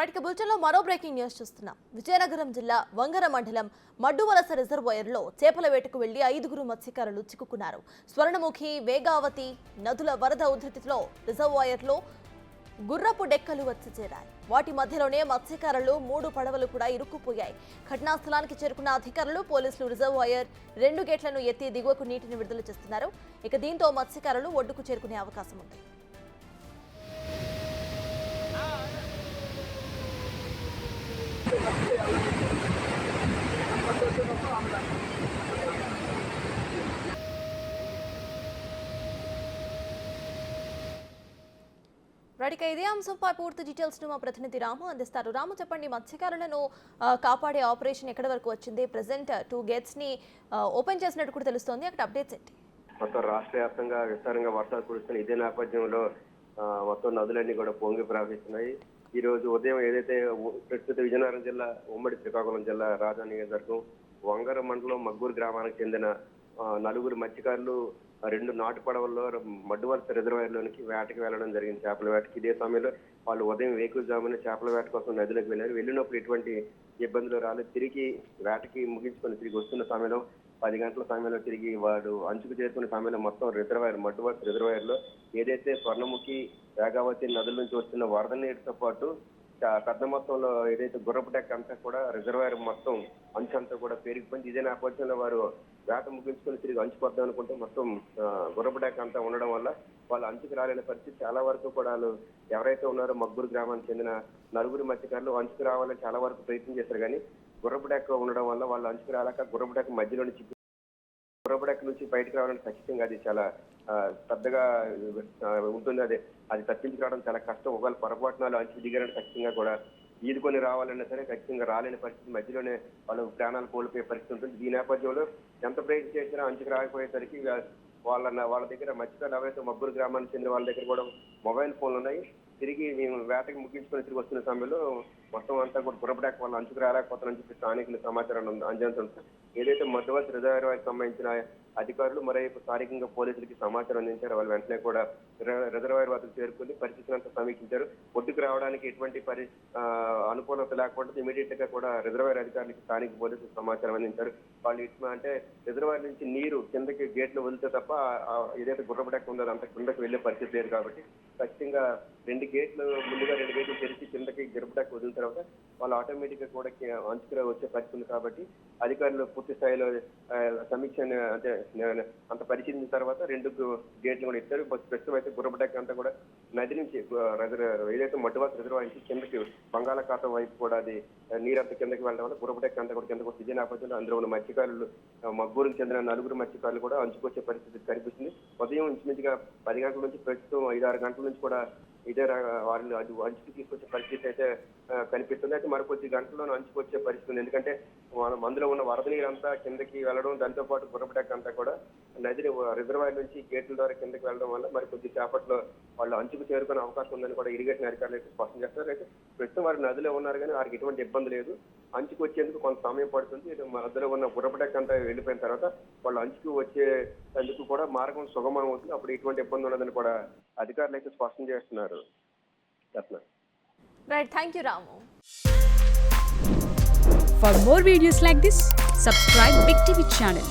Right బులెటిన్లో మరో breaking news చూస్తున్నాం. విజయనగరం జిల్లా వంగర మండలం మడ్డువలస రిజర్వాయర్లో చేపల వేటకు వెళ్లి 5 మత్స్యకారులు చిక్కుకున్నారు. స్వర్ణముఖి, వేగావతి నదుల వరద ఉధృతిలో రిజర్వాయర్లో గుర్రపు డెక్కలు వచ్చి చేరాయి. వాటి మధ్యలోనే మత్స్యకారులు 3 పడవలు కూడా ఇరుక్కుపోయాయి. ఘటనా స్థలానికి చేరుకున్న అధికారులు, పోలీసులు రిజర్వాయర్ 2 గేట్లను ఎత్తి దిగువకు నీటిని విడుదల చేస్తున్నారు. ఇక దీంతో మత్స్యకారులు ఒడ్డుకు చేరుకునే అవకాశం ఉంది. ఇదే అంశంపై పూర్తి డీటెయిల్స్ ను మా ప్రతినిధి రాము అందిస్తారు. రాము, చెప్పండి, మత్స్యకారులను కాపాడే ఆపరేషన్ ఎక్కడి వరకు వచ్చింది? ప్రెసెంట్ 2 గేట్స్ ని ఓపెన్ చేసినట్టు కూడా తెలుస్తోంది. అక్కడ అప్డేట్స్ ఏంటి? మొత్తం రాష్ట్ర వ్యాప్తంగా విస్తారంగా వర్షాలు కురుస్తున్నాయి. ఇదే నేపథ్యంలో మొత్తం నదులన్నీ కూడా పొంగి ప్రవహిస్తున్నాయి. ఈ రోజు ఉదయం ఏదైతే ప్రస్తుత విజయనగరం జిల్లా, ఉమ్మడి శ్రీకాకుళం జిల్లా రాజధాని నియోజకవర్గం వంగర మండలం మగ్గూరు గ్రామానికి చెందిన 4 మత్స్యకారులు 2 నాటు పడవల్లో మడ్డువలస రిజర్వాయర్లోనికి వేటకి వెళ్ళడం జరిగింది, చేపల వేటకి. ఇదే సమయంలో వాళ్ళు ఉదయం వేకువజామున చేపల వేట కోసం నదిలోకి వెళ్ళారు. వెళ్ళినప్పుడు ఎటువంటి ఇబ్బందులు రాలేదు. తిరిగి వేటకి ముగించుకొని తిరిగి వస్తున్న సమయంలో 10 గంటల సమయంలో తిరిగి వాడు అంచుకు చేరుకున్న సమయంలో మొత్తం రిజర్వాయర్, మడ్డువలస రిజర్వాయర్లో ఏదైతే స్వర్ణముఖి, వేగావతి నదుల నుంచి వస్తున్న వరద నీటితో పాటు పెద్ద మొత్తంలో ఏదైతే గుర్రపు డెక్క అంతా కూడా రిజర్వాయర్ మొత్తం అంచు అంతా కూడా పెరిగిపోయింది. ఇదే నేపథ్యంలో వారు వేట ముగించుకొని తిరిగి అంచుకొద్దాం అనుకుంటే మొత్తం గుర్రపు డెక్క అంతా ఉండడం వల్ల వాళ్ళు అంచుకు రాలేని పరిస్థితి. చాలా వరకు కూడా వాళ్ళు ఎవరైతే ఉన్నారో మగ్గూరు గ్రామానికి చెందిన 4 మత్స్యకారులు అంచుకు రావాలని చాలా వరకు ప్రయత్నం చేశారు. కానీ గుర్రపు డెక్క ఉండడం వల్ల వాళ్ళు అంచుకు రాలేక గుర్రపు డెక్క మధ్యలో నుంచి నుంచి బయటకు రావడానికి ఖచ్చితంగా అది చాలా పెద్దగా ఉంటుంది. అది తప్పించుకోవడం చాలా కష్టం. ఒకవేళ పొరపాటునాలు అంచు దిగారంటే ఖచ్చితంగా కూడా ఈదుకొని రావాలన్నా సరే ఖచ్చితంగా రాలేని పరిస్థితి, మధ్యలోనే వాళ్ళు ప్రాణాలు కోల్పోయే పరిస్థితి ఉంటుంది. ఈ నేపథ్యంలో ఎంత ప్రయత్నం చేసినా అంచుకు రాకపోయేసరికి వాళ్ళ దగ్గర మత్స్యకారులు ఎవరైతే మగ్గూరు గ్రామానికి చెందిన వాళ్ళ దగ్గర కూడా మొబైల్ ఫోన్లు ఉన్నాయి. తిరిగి మేము వేటకి ముగించుకొని తిరిగి వస్తున్న సమయంలో మొత్తం అంతా కూడా గుర్రపడాక వాళ్ళు అంచుకు రాలేకపోతారని చెప్పి స్థానికులు సమాచారం అందించారు. ఏదైతే మధ్యవర్తి రిజర్వాయర్కి సంబంధించిన అధికారులు మరోవైపు స్థానికంగా పోలీసులకి సమాచారం అందించారు. వాళ్ళు వెంటనే కూడా రిజర్వాయర్ వద్దకు చేరుకుని పరిస్థితిని అంతా సమీక్షించారు. ఒడ్డుకు రావడానికి ఎటువంటి అనుకూలత లేకపోతే ఇమీడియట్ గా కూడా రిజర్వాయర్ అధికారులకి స్థానిక పోలీసులు సమాచారం అందించారు. వాళ్ళు అంటే రిజర్వాయర్ నుంచి నీరు కిందకి గేట్లు వదిలితే తప్ప ఏదైతే గుర్రపడక ఉందో అంత కిందకి వెళ్లే పరిస్థితి లేదు. కాబట్టి ఖచ్చితంగా 2 గేట్లు ముందుగా 2 గేట్లు తెరిచి కిందకి గిరపడాక వదిలిన తర్వాత వాళ్ళు ఆటోమేటిక్ గా కూడా అంచుకు వచ్చే పరిస్థితి ఉంది. కాబట్టి అధికారులు పూర్తి స్థాయిలో సమీక్ష అంత పరిశీలించిన తర్వాత 2 గేట్లు కూడా ఇచ్చారు. ప్రస్తుతం అయితే గుర్రపడాక అంతా కూడా నది నుంచి ఏదైతే మడ్డువలస రిజర్వాయర్ నుంచి కిందకి బంగాళాఖాతం వైపు కూడా అది నీరంతా కిందకి వెళ్ళడం వల్ల గుర్రపడాక అంతా కూడా కిందకు వస్తుంది. ఇదే నేపథ్యంలో అందులో ఉన్న మత్స్యకారులు మగ్గూరుకు చెందిన 4 మత్స్యకారులు కూడా అంచుకొచ్చే పరిస్థితి కనిపిస్తుంది. ఉదయం ఇంచుమించుగా 10 గంటల నుంచి ప్రస్తుతం 5-6 గంటల నుంచి కూడా ఇదే వాళ్ళు అది అంచుకు తీసుకొచ్చే పరిస్థితి అయితే కనిపిస్తుంది. అయితే మరికొద్ది గంటల్లో అంచుకొచ్చే పరిస్థితి ఉంది. ఎందుకంటే అందులో ఉన్న వరద నీరంతా కిందకి వెళ్ళడం, దాంతో పాటు గుర్రపడాక అంతా కూడా నదిని రిజర్వాయర్ నుంచి గేట్ల ద్వారా కిందకి వెళ్ళడం వల్ల మరి కొద్ది సేపట్లో వాళ్ళు అంచుకు చేరుకునే అవకాశం ఉందని కూడా ఇరిగేషన్ అధికారులు అయితే స్పష్టం చేస్తారు. అయితే ప్రస్తుతం వారు నదిలో ఉన్నారు కానీ వారికి ఎటువంటి ఇబ్బంది లేదు. అంచుకు వచ్చేందుకు కొంత సమయం పడుతుంది. మధ్యలో ఉన్న గుర్రపడాక అంతా వెళ్ళిపోయిన తర్వాత వాళ్ళు అంచుకు వచ్చేందుకు కూడా మార్గం సుగమం అవుతుంది. అప్పుడు ఎటువంటి ఇబ్బంది ఉండదని కూడా అధికారులు అయితే స్పష్టం చేస్తున్నారు. Right, thank you, Ramu. For more videos like this, subscribe Big TV channel.